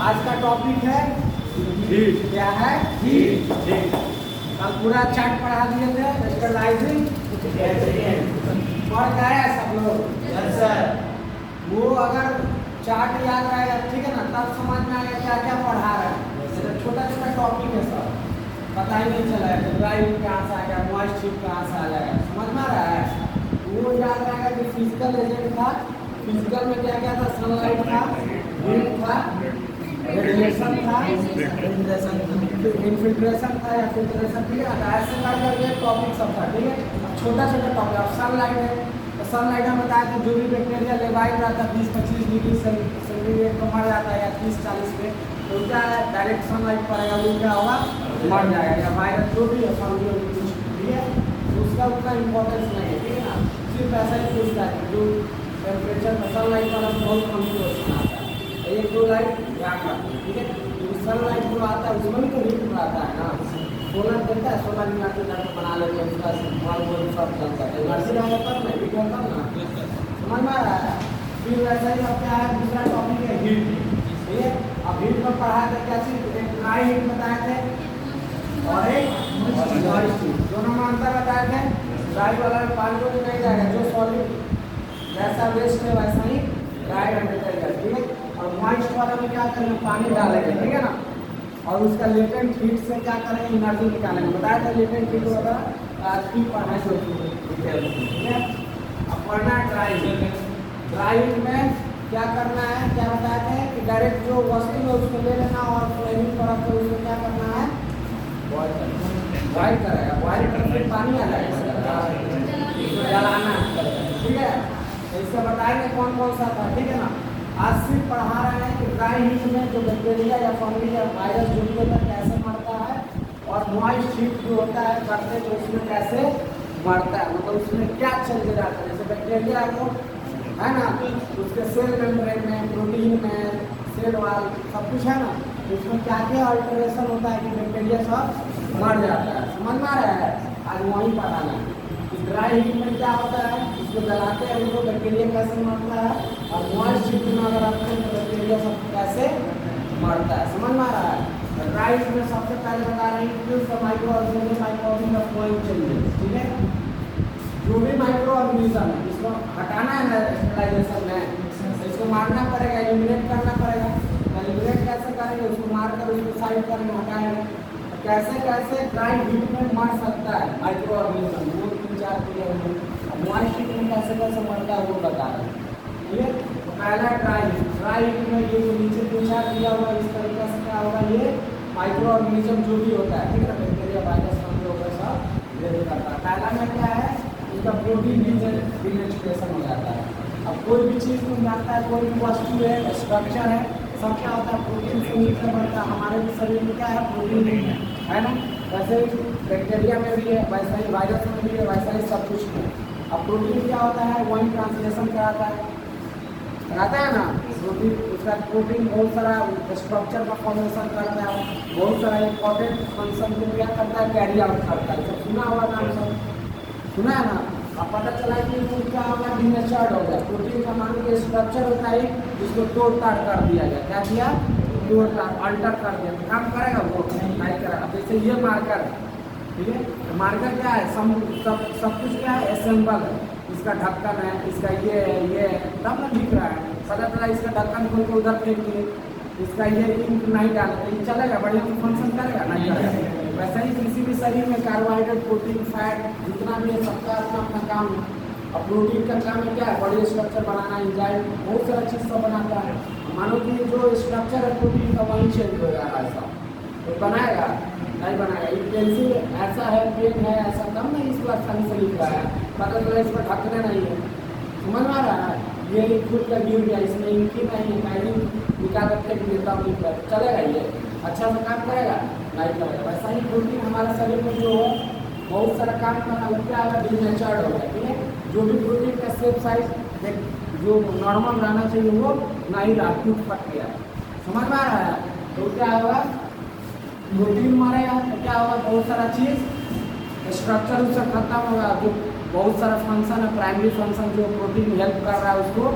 आज का टॉपिक है हीट। क्या है? हीट। कल पूरा चार्ट पढ़ा दिए थे स्टेलाइजिंग पढ़ गए सब लोग? Yes sir. वो अगर चार्ट याद रहेगा ठीक है ना, तब समझ में आएगा क्या क्या पढ़ा रहा है। छोटा छोटा टॉपिक है सब, पता ही नहीं चला है ड्राइव कहाँ से आ गया, मॉइस्ट हीट कहाँ से आ जाएगा, समझ में आ रहा है? वो याद रहेगा कि फिजिकल एजेंट था, फिजिकल में क्या क्या था? सनलाइट था, हीट था, रेडिएशन था, इन्फिल्ट्रेशन था या फिल्ट्रेशन, ठीक है। ऐसे करके टॉपिक सब था, ठीक है। अब छोटा छोटा टॉपिक, अब सनलाइट है तो सनलाइट में बताया कि जो भी बैक्टीरिया लेवाइट रहता है 20-25 डिग्री सेंटीग्रेड पर मर जाता है या 30-40 पे, तो क्या है डायरेक्ट सनलाइट पड़ेगा वो क्या होगा? मर जाएगा। या वायरस जो भी है फंगी कुछ, ठीक है, तो उसका उतना इम्पोर्टेंस नहीं है, ठीक है ना। सिर्फ ऐसा ही पूछता है जो टेम्परेचर में सनलाइट वाला बहुत कम क्वेश्चन आता है, एक दो लाइट याद रखना, ठीक है। तो सनलाइट जो आता है उसमें भी तो हीट आता है ना, सोलर देता है, सोलर इन्वर्टर जाकर बना लेते हैं, उसका बॉल बॉल सब चलता है, एनर्जी रहेगा तब ना, हीट होता ना, समझ में आ रहा है? फिर वैसा ही अब क्या है, दूसरा टॉपिक है हीट, ठीक है। अब हीट में पढ़ा था क्या चीज? एक ड्राई हीट बताए थे और एक मॉइस्ट हीट, दोनों में अंतर बताए थे। ड्राई वाला में पानी को नहीं जाएगा, जो सॉलिड जैसा वेस्ट है वैसा ही ड्राई में निकलेगा, ठीक है। और मॉइस्ट वाला में क्या करेंगे? पानी डालेंगे, ठीक है ना, और उसका लेटेंट हीट से क्या करेंगे? एनर्जी निकालेंगे। बताया था लेटेंट हीट होगा आज की पढ़ाई से, ठीक है। अब पढ़ना है ड्राई हीट। ड्राई हीट में क्या करना है, क्या बताया था कि डायरेक्ट जो वस्तु है उसको ले लेना और फ्लेमिंग पर रख कर उसको क्या करना है? बॉयल करना। बॉयल करेगा, बॉयल करके पानी आ जाएगा, इसको जलाना है, ठीक है। तो इसका बताएंगे कौन कौन सा था, ठीक है ना। आज सिर्फ पढ़ा रहे हैं कि ड्राई हीट में जो बैक्टीरिया या फंगी या वायरस जो भी होता है कैसे मरता है, और मॉइस्ट हीट जो होता है करते तो उसमें कैसे मरता है, मतलब उसमें क्या चेंज आता है। जैसे बैक्टीरिया को है ना, उसके सेल मेम्ब्रेन में, प्रोटीन में, सेल वाल सब कुछ है ना, तो उसमें क्या क्या अल्टरेशन होता है कि बैक्टीरिया सब मर जाता है, समझ में आ रहा है? आज वहीं पढ़ाना है। ड्राई हीट में क्या होता है, इसको जलाते हैं उनको, बैक्टीरिया कैसे मरता है, और मॉइस्ट हीट में अगर रखते हैं तो बैक्टीरिया सब कैसे मरता है, समझ में आ रहा है? ड्राई हीट में सबसे पहले बता रहे हैं माइक्रो ऑर्गेनिज्म चेंजेस, ठीक है। जो भी माइक्रो ऑर्गेनिज्म है इसको हटाना है ना स्टेलाइजेशन में, इसको मारना पड़ेगा, एलिमिनेट करना पड़ेगा। एलिमिनेट कैसे करेंगे? उसको मारकर उसको साइड करेंगे, हटाएंगे। कैसे कैसे ड्राई हीट में मर सकता है माइक्रो ऑर्गेनिज्म, वो 3-4 क्लियर। मॉइस्ट हीट में कैसे कैसे मरता है वो बता रहे हैं, ठीक है। तो पहला ड्राई हीट। ड्राई हीट में ये जो नीचे 3-4 दिया हुआ इस तरीके से क्या होगा, ये माइक्रो ऑर्गेनिज्म जो भी होता है, ठीक है ना, बैक्टीरिया वायरस फंगी वगैरह सब ये करता है। पहला में क्या है, उसका प्रोटीन डिनेचुरेशन हो जाता है। अब कोई भी चीज़ में जाता है, कोई भी वस्तु है, स्ट्रक्चर है, सब क्या होता है? प्रोटीन से मिलकर बनता है। हमारे भी शरीर में क्या है? प्रोटीन है ना। वैसे ही बैक्टीरिया में भी है, वैसा ही वायरस में भी है, वैसा ही सब कुछ में। अब प्रोटीन क्या होता है? वही ट्रांसलेशन कराता है ना। प्रोटीन, उसका प्रोटीन बहुत सारा स्ट्रक्चर का फॉर्मेशन करता है, बहुत सारा इंपॉर्टेंट फंक्शन को क्या करता है? कैरी आउट करता है। सब सुना हुआ नाम, सब सुना है ना। अब पता चला कि वो क्या होगा? डिनेचर्ड हो गया। प्रोटीन का मान लीजिए स्ट्रक्चर होता है, जिसको तोड़ ताड़ कर दिया गया, क्या किया? तोड़ ताड़ अल्टर कर दिया, तो काम करेगा वो नहीं करेगा। अब जैसे ये मार्कर है, ठीक है, तो मार्कर क्या है? सब कुछ क्या है? असेंबल है। इसका ढक्कन है, इसका ये तब ना दिख रहा है, पता चला इसका ढक्कन खोल के उधर फेंक दिए, इसका ये इंक नहीं डाला तो ये चलेगा, बढ़िया फंक्शन करेगा? नहीं करेगा। वैसे ही किसी भी शरीर में कार्बोहाइड्रेट, प्रोटीन, फैट जितना भी है सबका अपना अपना काम है। अब प्रोटीन का काम है क्या है? बॉडी स्ट्रक्चर बनाना, एंजाइम, बहुत सारा चीज़ सब बनाता है। मानो कि जो स्ट्रक्चर है प्रोटीन का वही चेंज हो जाएगा, ऐसा तो बनाएगा नहीं बनाएगा। ये पेंसिल ऐसा है, पेन है ऐसा, तब नहीं इसको आसानी से लिख रहा है, पता चला इसको ढकना नहीं है, समझ में आ रहा है? ये खुद का गिर गया, इसमें इनकी नहीं है, मैं निकाल कर फेंक देता हूँ, लिख कर चलेगा? ये अच्छा से काम करेगा? नहीं करेगा। वैसा ही प्रोटीन हमारे शरीर में जो है बहुत सारा काम करना, वो क्या होगा? डिनेचर्ड हो गया, ठीक है। जो भी प्रोटीन का शेप साइज जो नॉर्मल रहना चाहिए वो नहीं रहा, टूट फट गया, समझ में आ रहा है? तो क्या होगा? प्रोटीन मरेगा तो क्या होगा? बहुत सारा चीज़ स्ट्रक्चर उससे खत्म होगा, जो बहुत सारा फंक्शन है, प्राइमरी फंक्शन जो प्रोटीन हेल्प कर रहा है उसको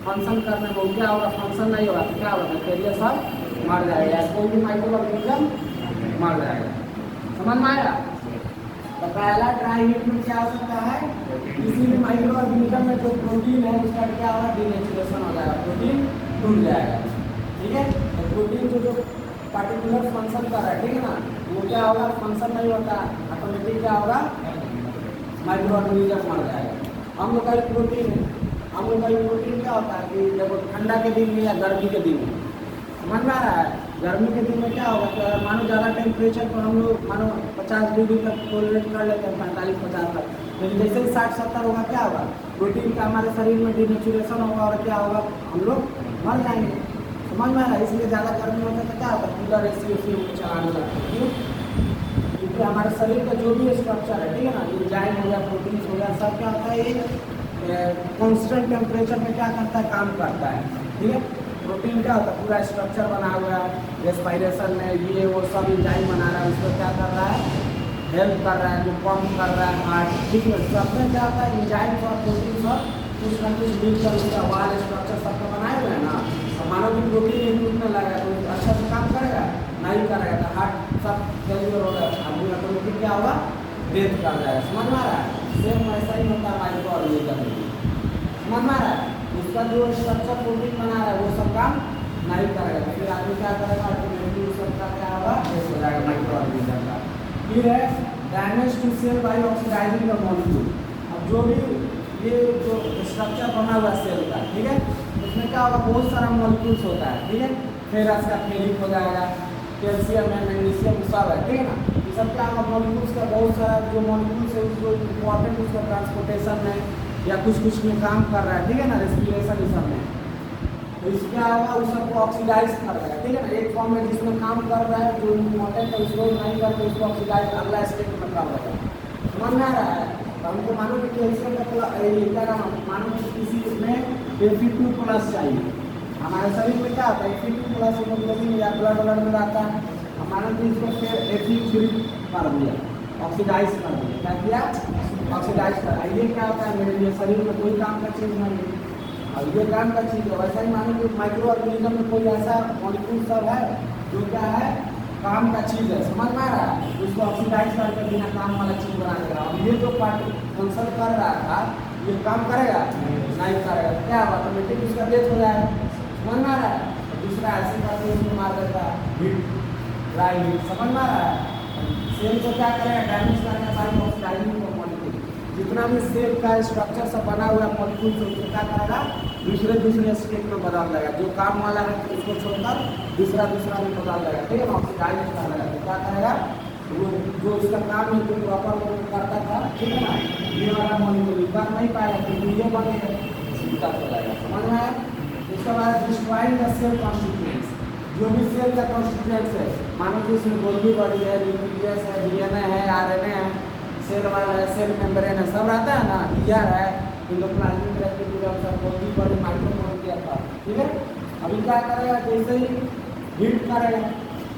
फंक्शन करने में, वो क्या होगा? फंक्शन नहीं होगा तो क्या होगा? बैक्टीरिया सब मर जाएगा, कोई भी माइक्रो ऑर्गेनिज्म मर जाएगा। समझ में आया? तो पहला ड्राई हीट में क्या हो सकता है, किसी भी माइक्रो ऑर्गेनिज्म में जो प्रोटीन है उसका क्या होगा, डिनेचुरेशन हो जाएगा, प्रोटीन टूट जाएगा। ठीक है, तो प्रोटीन जो पार्टिकुलर फंक्शन कर रहा है, ठीक है ना, वो क्या होगा, फंक्शन नहीं होता, ऑटोमेटिक क्या होगा, माइक्रो ऑर्गेनिज्म मर जाएगा। हम लोग का प्रोटीन है, हम लोग का प्रोटीन क्या होता है कि जब ठंडा के दिन में या गर्मी के दिन में, समझ में आ रहा है, गर्मी के दिन में क्या होगा कि अगर मानो ज़्यादा टेम्परेचर पर हम लोग मानो 50 डिग्री तक टॉलरेट कर लेते हैं, 45-50 तक, लेकिन जैसे ही 60-70 होगा क्या होगा, प्रोटीन का हमारे शरीर में डिनेचुरेशन होगा और क्या होगा, हम लोग मर जाएंगे। समझ में आ रहा है? इसलिए ज़्यादा गर्मी होता है तो क्या होगा, कूलर AC चलाने लगते हैं। क्यों? क्योंकि हमारे शरीर का जो भी स्ट्रक्चर है, ठीक है ना, एंजाइम हो गया, प्रोटीन हो गया, सब क्या होता है, ये कॉन्स्टेंट टेम्परेचर में क्या करता है, काम करता है। ठीक है, प्रोटीन क्या होता है, पूरा स्ट्रक्चर बना हुआ है, रेस्पिरेशन में ये वो सब एंजाइम बना रहा है, उसको क्या कर रहा है, हेल्प कर रहा है, जो पंप कर रहा है हार्ट। ठीक है, सब में क्या होता है, एंजाइम और प्रोटीन सब कुछ ना कुछ मिल कर उसका वाल स्ट्रक्चर सबको बनाए हुए हैं ना। तो मानो कि प्रोटीन एक टूटने लगा तो अच्छा से काम करेगा नहीं करेगा, तो हार्ट सब फेलियर होगा, आदमी ऑटोमेटिक क्या होगा, डेथ कर जाएगा। समझ में आ रहा है? सेम ऐसा ही होता है माइक्रो ऑर्गेनिज्म में। समझ में आ रहा है? उसका जो स्ट्रक्चर प्रोटीन बना रहा है वो सब काम नहीं करेगा, फिर आदमी क्या करेगा, ऑटोमेटिकली उसका क्या होगा, डेथ हो जाएगा माइक्रो ऑर्गेनिज्म का। फिर है damage to cell by oxidizing the molecule. अब जो भी ये जो स्ट्रक्चर बना हुआ सेल का, ठीक है, उसमें क्या होगा, बहुत सारा मॉलिक्यूल्स होता है। ठीक है, फेरस का फेरिक हो जाएगा, कैल्शियम है, मैग्नीशियम सब है। ठीक है ना, ये सब क्या होगा, मॉलिक्यूल्स का बहुत सारा जो मॉलिक्यूल्स है उसको इम्पोर्टेंट उसका ट्रांसपोर्टेशन में या कुछ कुछ में काम कर रहा है। ठीक है ना, रेस्पिरेशन इस सब में, तो इसमें क्या होगा, उस सबको ऑक्सीडाइज कर रहा है। ठीक है ना, एक फॉर्म में जिसमें काम कर रहा है जो इम्पोर्टेंट है उसको नहीं करके उसको ऑक्सीडाइज अगला स्टेप में काम होता है। समझ में आ रहा है? तो हमको मानो कि कैल्शियम का क्या नाम, मानो कि किसी में Fe2+ चाहिए, हमारे शरीर में क्या होता है, Fe2+ हीमोग्लोबिन या ब्लड में रहता है, हमारे तो इसको फिर Fe3 कर दिया, ऑक्सीडाइज कर दिया। क्या किया, ऑक्सीडाइज कर। ये क्या होता है, मेरे लिए शरीर में कोई काम का चीज़ नहीं है, अब ये काम का चीज़ है। वैसा ही मानो कि माइक्रो ऑर्गेनिज्म में कोई ऐसा मॉलिक्यूल सब है जो क्या है, काम का चीज़ है। समझ में आ रहा है? उसको ऑक्सीडाइज करके बिना काम वाला चीज़ बना देगा। अब ये जो पार्ट फंक्शन कर रहा था ये काम करेगा नहीं करेगा, क्या ऑटोमेटिक उसका डेथ हो जाएगा। समझ में आ रहा है? दूसरा ऐसे करके उसको मार देता है, हीट, ड्राई हीट। समझ में आ रहा है? सेल को क्या करेगा, डैमेज करेगा बाई ऑक्सीडाइजिंग द मॉलिक्यूल। जितना भी सेल का स्ट्रक्चर सब बना हुआ मॉलिक्यूल से उसको क्या करेगा, दूसरे स्टेट में बदल देगा, जो काम वाला है उसको छोड़कर दूसरा में बदल देगा। ठीक है ना, ऑक्सीडाइज कर देगा। तो क्या करेगा, वो जो उसका काम है जो प्रॉपर करता था, ठीक है ना, ये वाला मॉलिक्यूल कर नहीं पाएगा तो ये बनेगा, दिक्कत हो जाएगा। समझ में आया? उसके बाद डिस्ट्रॉइंग द सेल कॉन्स्टिट्यूएंट्स, जो भी सेल का कॉन्स्टिट्यूएंट्स है, मानो कि इसमें गोल्गी बॉडी है, न्यूक्लियस है, DNA है, RNA है, सेल वाल है, सेल मेम्ब्रेन है, सब रहता है ना, ER है, एंडोप्लाज्मिक रेटिकुलम सब गोल्गी बॉडी माइक्रोमोलिक्यूलर था। ठीक है, अभी क्या करेगा, जैसे ही हीट करेगा,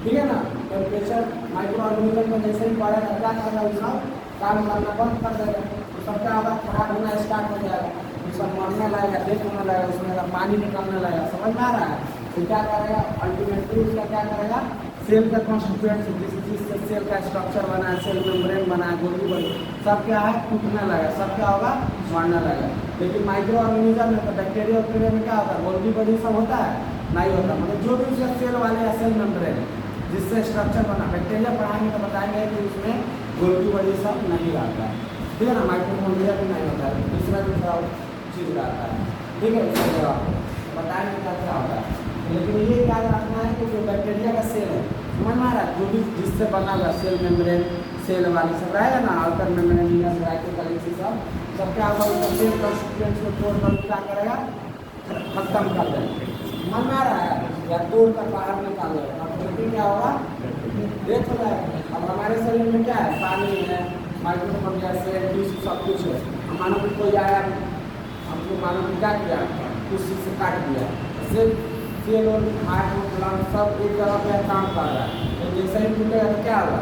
ठीक है ना, टेम्परेचर माइक्रो ऑर्गेनिज्म में जैसे ही बढ़ेगा क्या करेगा, उसका काम करना बंद कर देगा, तो सब क्या होगा, खराब होना स्टार्ट हो जाएगा, उसका मरने लगेगा, डेथ होने लगेगा, उसमें पानी निकलने लगेगा। समझ में आ रहा है? तो क्या करेगा, अल्टीमेटली उसका क्या करेगा, सेल का कॉन्स्टिट्यूएंट्स जिससे सेल का स्ट्रक्चर बना है, सेल मेम्ब्रेन बना है, गोल्गी बॉडी, सब क्या है, टूटने लगेगा, सब क्या होगा, मरने लगेगा। लेकिन माइक्रो ऑर्गेनिज्म में तो बैक्टीरिया में क्या होता है, गोल्गी बॉडी सब होता है नहीं होता, मतलब जो भी उसका सेल वाले या सेल मेम्ब्रेन जिससे स्ट्रक्चर बना, बैक्टीरिया पढ़ाएंगे तो बताएंगे कि उसमें गोल्गी बॉडी सब नहीं रहता है। ठीक है ना, माइक्रोमोलिया भी नहीं होता है, दूसरा चीज़ रहता है। ठीक है, उसका जवाब बताएंगे क्या होता है। लेकिन ये याद रखना है कि जो बैक्टीरिया का सेल है, समझ में आ रहा है, जो भी जिससे बना हुआ सेल मेम्ब्रेन, सेल वाली सब रहेगा ना, आउटर मेम्ब्रेन, इनर साइटोप्लाज्म सब क्या होगा, उसका सेल कॉन्स्टिट्यूएंट्स को तोड़कर क्या करेगा, खत्म कर देगा। समझ में आ रहा है? या तोड़कर बाहर निकाल देगा, ऑटोमेटिक क्या होगा, डेथ हो जाएगा। अब हमारे शरीर में क्या है, पानी है, माइक्रोमोलिया सेल, टिश्यू सब कुछ है। मानो कि कोई आया, हमको मानो कि क्या किया, कुछ चीज़ से काट दिया, सेल और हार्ट और सब एक जगह पे काम कर रहा है, तो जैसे ही टूटेगा तो क्या होगा,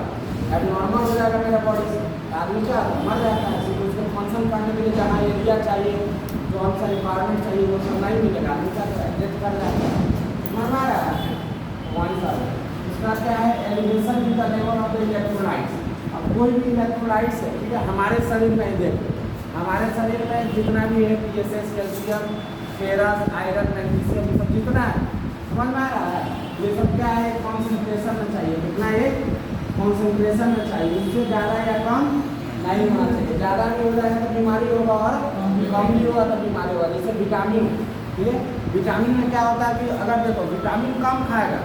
अब नॉर्मल हो जाएगा मेरा बॉडी से, आदमी क्या मर जाता है। क्योंकि उसको फंक्शन करने के लिए जहाँ एरिया चाहिए, जो हमसे इन्वायरमेंट चाहिए वो सब नहीं मिलेगा, आदमी क्या करेगा, डेथ कर जाएगा। समझ में आ रहा है? पॉइंट्स आ गए। उसका क्या है elevation in the level of the electrolytes. अब कोई भी इलेक्ट्रोलाइट्स है, ठीक है, हमारे शरीर में देखो, हमारे शरीर में जितना भी है PSS, calcium, ferrous, iron, magnesium, ये सब जितना है, समझ में आ रहा है, ये सब क्या है कॉन्सेंट्रेशन में चाहिए, कितना है कॉन्सेंट्रेशन में चाहिए, इससे ज़्यादा या कम नहीं होना चाहिए। ज़्यादा भी हो जाएगा तो बीमारी होगा और कम भी होगा तो बीमारी होगा। जैसे विटामिन, ठीक है, विटामिन में क्या होता है कि अगर देखो विटामिन कम खाएगा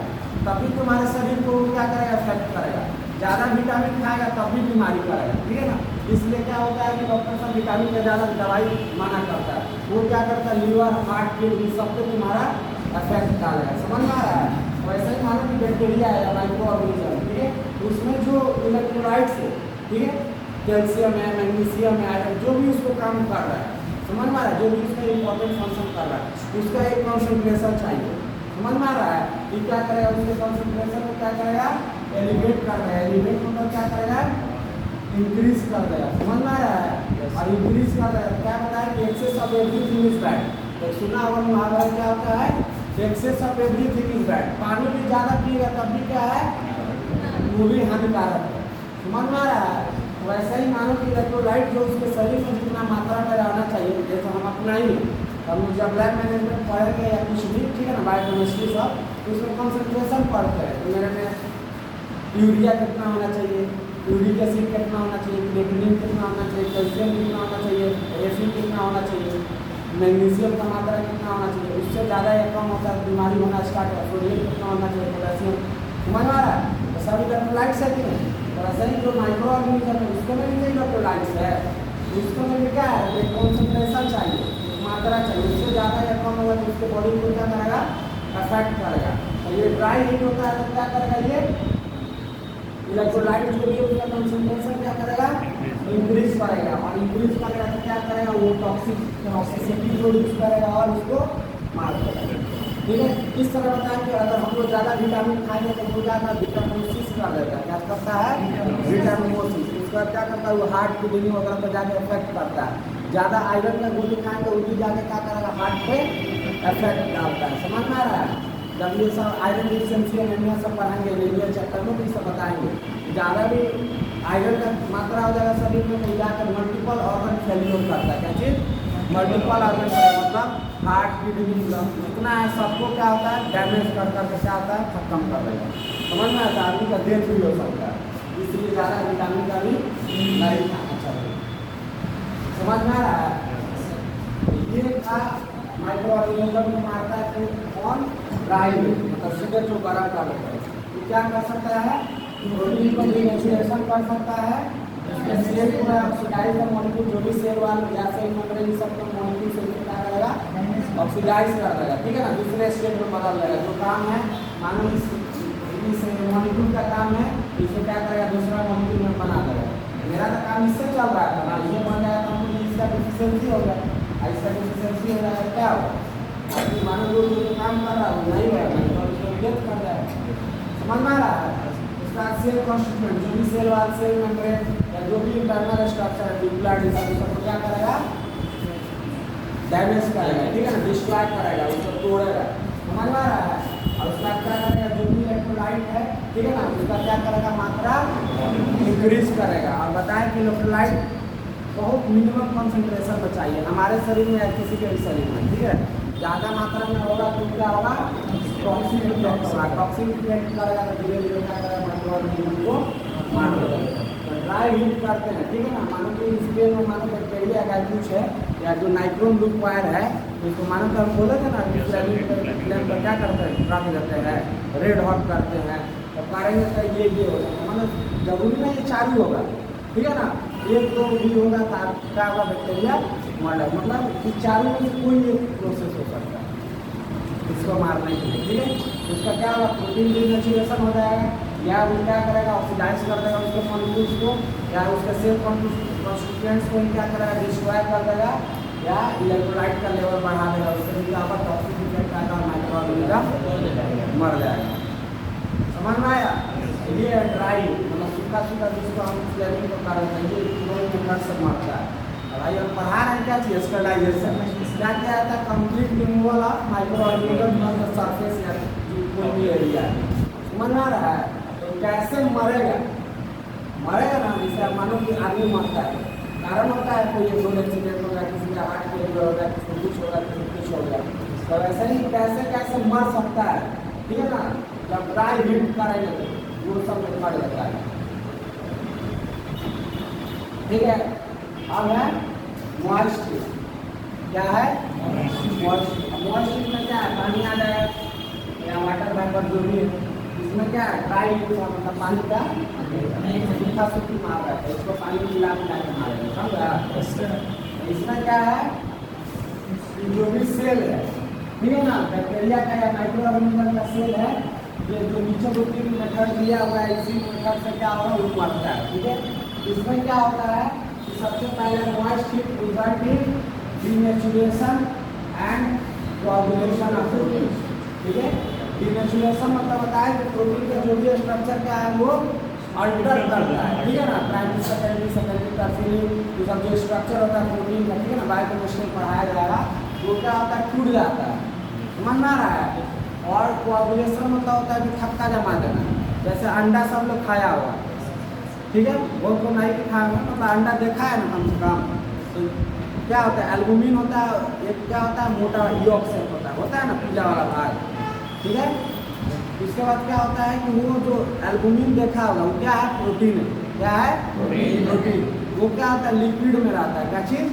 तभी तुम्हारे शरीर को क्या करेगा, इफेक्ट करेगा। ज़्यादा विटामिन खाएगा तब भी बीमारी करेगा, ठीक है ना। इसलिए क्या होता है कि डॉक्टर साहब विटामिन का ज़्यादा दवाई माना करता है, वो क्या करता है लीवर, हार्ट, किडनी सब पे तुम्हारा इफेक्ट डालेगा। समझ में आ रहा है। वैसे ही मानो कि बैक्टीरिया है, माइक्रो ऑर्गेनिज्म, ठीक है, उसमें जो इलेक्ट्रोलाइट्स है, ठीक है, कैल्शियम है, मैग्नीशियम है, आयरन, जो भी उसको काम कर रहा है, समझ में आ रहा है, जो भी उसका इंपॉर्टेंट फंक्शन कर रहा है, उसका एक कॉन्सेंट्रेशन चाहिए। समझ में आ रहा है। ये क्या करेगा, उसके कॉन्सेंट्रेशन को क्या करेगा, एलिवेट कर देगा। एलिवेट मतलब क्या करेगा, इंक्रीज कर देगा। समझ में आ रहा है। और इंक्रीज कर देगा क्या बताया कि excess of everything is bad. तो सुना होगा मुहावरा क्या होता है, excess of everything is bad. पानी भी ज़्यादा पिएगा तब भी क्या है, वो भी हानिकारक है। समझ में आ रहा है। वैसे ही मानो कि इलेक्ट्रोलाइट जो उसके शरीर में जितना मात्रा में रहना चाहिए, जैसे हम अपना ही हम जब लैब मैनेजमेंट पढ़ेंगे या कुछ भी, ठीक है ना, बायोकेमिस्ट्री सब, तो उसमें कॉन्सेंट्रेशन पढ़ते हैं। तो मेरे में यूरिया कितना होना चाहिए, यूरिक एसिड कितना होना चाहिए, क्रिएटिनिन कितना होना चाहिए, कैल्शियम कितना होना चाहिए, एसिड कितना होना चाहिए, मैग्नीशियम का मात्रा कितना होना चाहिए, उससे ज़्यादा या कम होता है बीमारी होना स्टार्ट है। सोडियम कितना होना चाहिए, पोटेशियम, समझ में आ रहा है। तो सब इलेक्ट्रोलाइट्स है कि नहीं। तो ऐसे ही जो माइक्रो ऑर्गेनिज्म है उसको में भी इलेक्ट्रोलाइट्स है, उसको में भी क्या है, एक कॉन्सेंट्रेशन चाहिए, मात्रा चाहिए, उससे ज़्यादा या कम होगा तो उसके बॉडी को क्या करेगा, अफेक्ट करेगा। और ये ड्राई हीट होता है तो क्या करेगा, ये इलेक्ट्रोलाइट जो भी उसका कॉन्सेंट्रेशन क्या करेगा, इंक्रीज करेगा। और इंक्रीज करेगा तो क्या करेगा, वो टॉक्सिसिटी प्रोड्यूस करेगा और उसको मार देगा। ठीक है, इस तरह बताया कि अगर हम लोग ज़्यादा विटामिन खाएंगे तो वो ज़्यादा विटामिनोसिस कर देगा। क्या करता है, विटामिनोसिस। उसका क्या करता है, वो हार्ट किडनी वगैरह पर जाके इफेक्ट करता है। ज़्यादा आयरन का गोली खाएंगे वो भी जाके क्या करेगा, हार्ट पे इफेक्ट डालता है। समझ में आ रहा है। जब ये सब आयरन डिफिशिएंसी एनीमिया सब पढ़ाएंगे, एनीमिया चैप्टर में भी सब बताएंगे। ज़्यादा भी आयरन का मात्रा हो जाएगा शरीर में तो जाकर मल्टीपल ऑर्गन फेल्योर करता है। क्या चीज़, मल्टीपल ऑर्गन, मतलब हार्ट, किडनी, जितना है सबको क्या होता है, डैमेज कर करके क्या होता है, खत्म कर देगा। समझ में आता है। आदमी का डेथ भी हो सकता है, इसलिए ज़्यादा विटामिन का भी नहीं खाना चाहिए। समझ में आ रहा है। ये था माइक्रो ऑर्गेनिज्म को मारता है तो कौन, ड्राई हीट, मतलब सीधे जो गर्म कर लेता है। तो क्या कर सकता है, प्रोटीन को डिनेचुरेशन कर सकता है, सेल को ऑक्सीडाइज का मॉलिक्यूल जो भी सेल वाल या सेल मेम्ब्रेन सब का मॉलिक्यूल से क्या करेगा, ऑक्सीडाइज कर देगा। ठीक है ना, दूसरे स्टेट में बदल देगा। जो काम है, मानो इस मॉलिक्यूल का काम है, इसे क्या करेगा, दूसरा मॉलिक्यूल में बना देगा। मेरा तो काम इससे चल रहा था ना, ये बन जाएगा तो इसका डिफिशिएंसी होगा, इसका डिफिशिएंसी हो जाएगा, क्या होगा, अभी मानो जो काम कर रहा है नहीं होगा तो उसको डेथ कर जाएगा। समझ में आ रहा है। उसका सेल कॉन्स्टिट्यूएंट जो भी सेल वाल, सेल मेम्ब्रेन या जो भी इंटरनल स्ट्रक्चर है, न्यूक्लियर सबको क्या करेगा, डैमेज करेगा। ठीक है ना, डिस्ट्रॉय करेगा, उसको तोड़ेगा। समझ में आ रहा है। और उसका क्या करेगा, जो भी इलेक्ट्रोलाइट है, ठीक है ना, उसका क्या करेगा, मात्रा इंक्रीज करेगा। और बताएं कि इलेक्ट्रोलाइट बहुत मिनिमम कॉन्सेंट्रेशन में चाहिए हमारे शरीर में या किसी के भी शरीर में। ठीक है, ज़्यादा मात्रा में होगा तो क्या होगा, टॉक्सिक इफेक्ट होगा। टॉक्सिक इफेक्ट करेगा तो धीरे धीरे क्या करेगा, माइक्रो ऑर्गेनिज्म को मार देगा। तो ड्राई हीट करते हैं, ठीक है ना, मानो कि इसके में मानो बैक्टीरिया का कुछ है या जो नाइट्रोन लुक वायर है, इसको मानो तो हम बोले थे ना, फ्लेम पर क्या करते हैं, रख देते हैं, रेड हॉट करते हैं, तो करेंगे तो ये हो जाएगा। मतलब जरूरी नहीं ये चालू होगा, ठीक है ना, एक दो भी होगा तो क्या होगा, बैक्टीरिया मर जाएगा। मतलब कि चालू में कोई एक प्रोसेस हो सकता है इसको मारने के लिए। ठीक है, उसका क्या होगा, प्रोटीन डिनेचुरेशन हो जाएगा, या वो क्या करेगा, ऑक्सीडाइज कर देगा उसके मॉलिक्यूल्स को, या उसके सेल कॉन्स्टिट्यूएंट्स को क्या करेगा, डिस्ट्रॉय कर देगा, या इलेक्ट्रोलाइट का लेवल बढ़ा देगा। उससे क्या होगा, टॉक्सिक इफेक्ट आएगा, माइक्रो ऑर्गेनिज्म मर जाएगा। समझ में आया। ये ड्राई मतलब सूखा सूखा जिसको हम फ्लेमिंग को कर रहे हैं, ये नट से मरता है। और भाई हम पढ़ा रहे हैं क्या चीज़, स्टरलाइजेशन। क्या क्या आता है, complete removal of micro organism from the surface या कोई भी एरिया। समझ में आ रहा है? तो कैसे मरेगा ना, जैसे मानो कि आदमी मरता है, कारण होता है कोई रोड एक्सीडेंट होगा, किसी का हार्ट फेलियर होगा, किसी को कुछ होगा, किसी को कुछ होगा। तो ऐसे ही कैसे मर सकता है, ठीक है ना? जब ड्राई हीट करेंगे तो वो सब में मर जाता है, ठीक है। अब है मॉइस्ट हीट। क्या है? मॉइस्ट में क्या है? पानी आ जाएगा या वाटर वेपर जो भी है, इसमें क्या है? ड्राई मतलब पानी का सूखा सूखी मार रहा है, इसको पानी मिला के मारेगा, समझा? इसमें क्या है? जो भी सेल है, ठीक है ना, बैक्टीरिया का या माइक्रो ऑर्गेनिज्म का सेल है, ये जो नीचे दो तीन मेथड दिया हुआ है, इसी मेथड से क्या होगा वो मरता है, ठीक है। इसमें क्या होता है कि सबसे पहले moist heat result in denaturation and coagulation of protein, ठीक है। डीनेचुरेशन मतलब होता है कि प्रोटीन का जो भी स्ट्रक्चर क्या है वो अल्टर करता है, ठीक है ना। प्राइमरी सेकेंडरी टर्शियरी ये सब जो स्ट्रक्चर होता है प्रोटीन का, ठीक है ना, बायोकेमिस्ट्री में पढ़ाया जाएगा, वो क्या होता है? टूट जाता है, समझ में आ रहा है? और कोआगुलेशन मतलब होता है कि थक्का जमा देना, जैसे अंडा सब लोग खाया हुआ, ठीक है, वो तो नहीं भी खाया हुआ, मतलब अंडा देखा है ना कम से कम। तो क्या होता है? एल्बुमिन होता है, एक क्या होता है? मोटा यॉक सेप होता है ना, पीला वाला भाग, ठीक है। इसके बाद क्या होता है कि वो जो एल्बुमिन देखा होगा वो क्या है? प्रोटीन है। क्या है? प्रोटीन। वो क्या होता है? लिक्विड में रहता है। क्या चीज?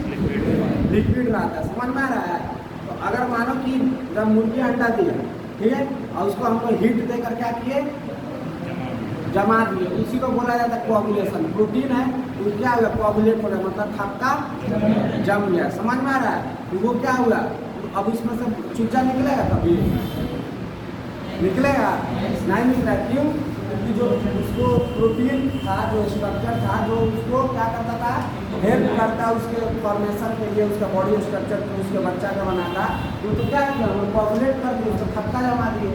लिक्विड रहता है, समझ में आ रहा है? तो अगर मानो कि जब मुर्गी अंडा दिया, ठीक है, और उसको हमको हीट देकर क्या किए? जमा दिए, उसी को बोला जाता है कोआगुलेशन। प्रोटीन है वो क्या हुआ? कोआगुलेट हो गया, मतलब थक्का जम गया, समझ में आ रहा है? तो वो क्या हुआ? अब इसमें से चूचा निकलेगा? कभी निकलेगा नहीं, निकला। क्यों? क्योंकि जो उसको प्रोटीन था, जो स्ट्रक्चर था, जो उसको क्या करता था? हेल्प करता उसके फॉर्मेशन के लिए, उसका बॉडी स्ट्रक्चर को उसके बच्चा का बनाता, तो क्या किया? वो कोआगुलेट कर दिए, उसको थक्का जमा दिए।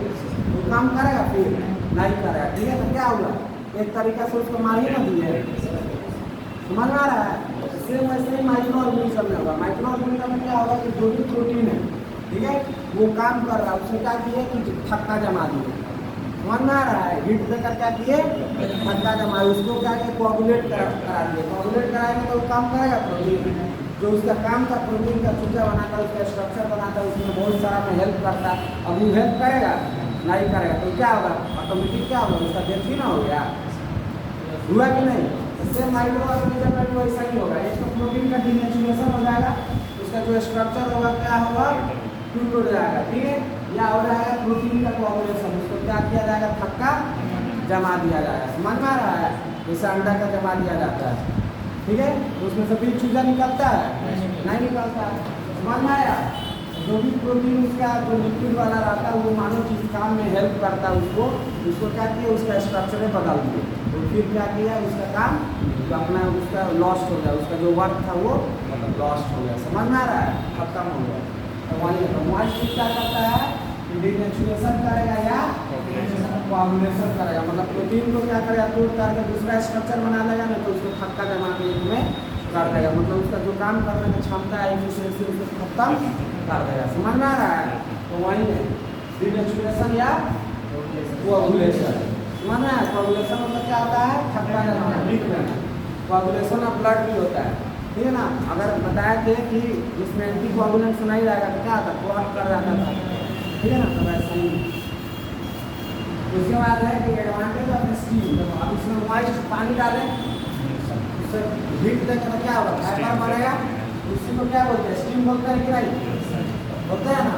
वो काम करेगा? फिर नहीं करेगा, ठीक है। तो क्या हुआ? एक तरीका से उसको मार ही ना दिए, समझ में आ रहा है? सेम वैसे ही माइक्रो ऑर्गेनिज्म में होगा। माइक्रो ऑर्गेनिज्म में क्या होगा कि जो भी प्रोटीन है, ठीक है, वो काम कर रहा है, उसने क्या किया कि थक्का जमा दिए, समझ में आ रहा है? हीट देकर क्या किए? थक्का जमा, उसको क्या किया? कोआगुलेट करा दिए। कोआगुलेट कराएंगे तो वो काम करेगा प्रोटीन, जो उसका काम था प्रोटीन का चूजा बनाता, उसका स्ट्रक्चर बनाता, उसमें बहुत सारा में हेल्प करता। अब वो हेल्प करेगा? नहीं करेगा, तो क्या होगा? ऑटोमेटिक क्या होगा? उसका डेथ ही ना हो गया, हुआ कि नहीं? इससे माइक्रो ऑर्गेनिज्म में भी वैसा ही होगा। एक तो प्रोटीन का डीनेचुरेशन हो जाएगा, उसका जो स्ट्रक्चर होगा क्या होगा? टूट जाएगा, ठीक है। या हो जाएगा प्रोटीन का कोआगुलेशन, उसको क्या किया जाएगा? थक्का जमा दिया जाएगा, समझ में आ रहा है? जैसे अंडा का जमा दिया जाता है, ठीक है, तो उसमें से भी चूजा निकलता है? नहीं निकलता, समझ में आया? जो भी प्रोटीन उसका जो लिक्विड वाला रहता है, वो मानो जिस काम में हेल्प करता है उसको क्या किया? उसका स्ट्रक्चर बदल दिए, तो फिर क्या किया? उसका काम तो अपना उसका लॉस्ट हो गया, उसका जो वर्क था वो मतलब लॉस्ट हो गया, समझ में आ रहा है? खत्म हो गया। तो वही मॉइस्ट क्या करता है? डीनेचुरेशन करेगा या कोआगुलेशन करेगा, मतलब प्रोटीन को क्या करेगा? तोड़ करके दूसरा स्ट्रक्चर बना देगा ना, तो उसको थक्का जमा के एक में कर देगा, मतलब उसका जो काम करने की क्षमता है एफिशिएंसी उसको खत्म कर देगा, समझ में आ रहा है? तो वही है डीनेचुरेशन या कोआगुलेशन, समझ में आया? कोआगुलेशन मतलब क्या होता है? थक्का जमाना, वीक रहना। कोआगुलेशन ऑफ ब्लड भी होता है, ठीक है ना। अगर बताए थे कि जिसमें एंटी कोआगुलेंट नहीं रहेगा तो क्या होता? क्लॉट कर जाता था, ठीक है ना। तो वैसे ही उसके बाद है कि एडवांटेज ऑफ स्टीम। अब इसमें मॉइस्ट पानी डालें, उससे हीट देकर क्या होगा? फाइबर बनेगा, उसी को क्या बोलते हैं? स्टीम बोलते हैं कि नहीं? बोलते हैं ना।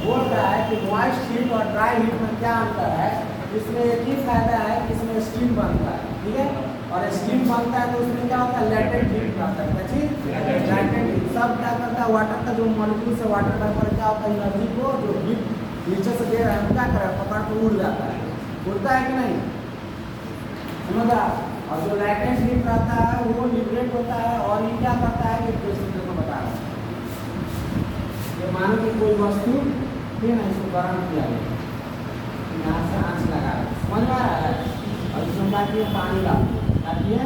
बोल रहा है कि मॉइस्ट हीट और ड्राई हीट में क्या अंतर है? इसमें एक ही फायदा है कि इसमें स्टीम बनता है, ठीक है, और स्टीम बनता है तो उसमें क्या होता है? लेटेंट हीट आता है। क्या चीज? Latent heat. सब क्या करता है? वाटर का जो मॉलिक्यूल से वाटर वेपर क्या होता है? एनर्जी को जो हीट नीचे से दे रहा है क्या करेगा? पकड़ के उड़ जाता है, उड़ता है कि नहीं? समझा? और जो लेटेंट हीट रहता है वो लिबरेट होता है, और ये क्या करता है कि प्रेशर को बता रहा है। ये मानो कि कोई वस्तु फिर ना इसको गर्म किया गया, यहाँ से आँच लगा रहा है, समझ में आ रहा है? और इसमें क्या किया? पानी डाल दिया, क्या किया?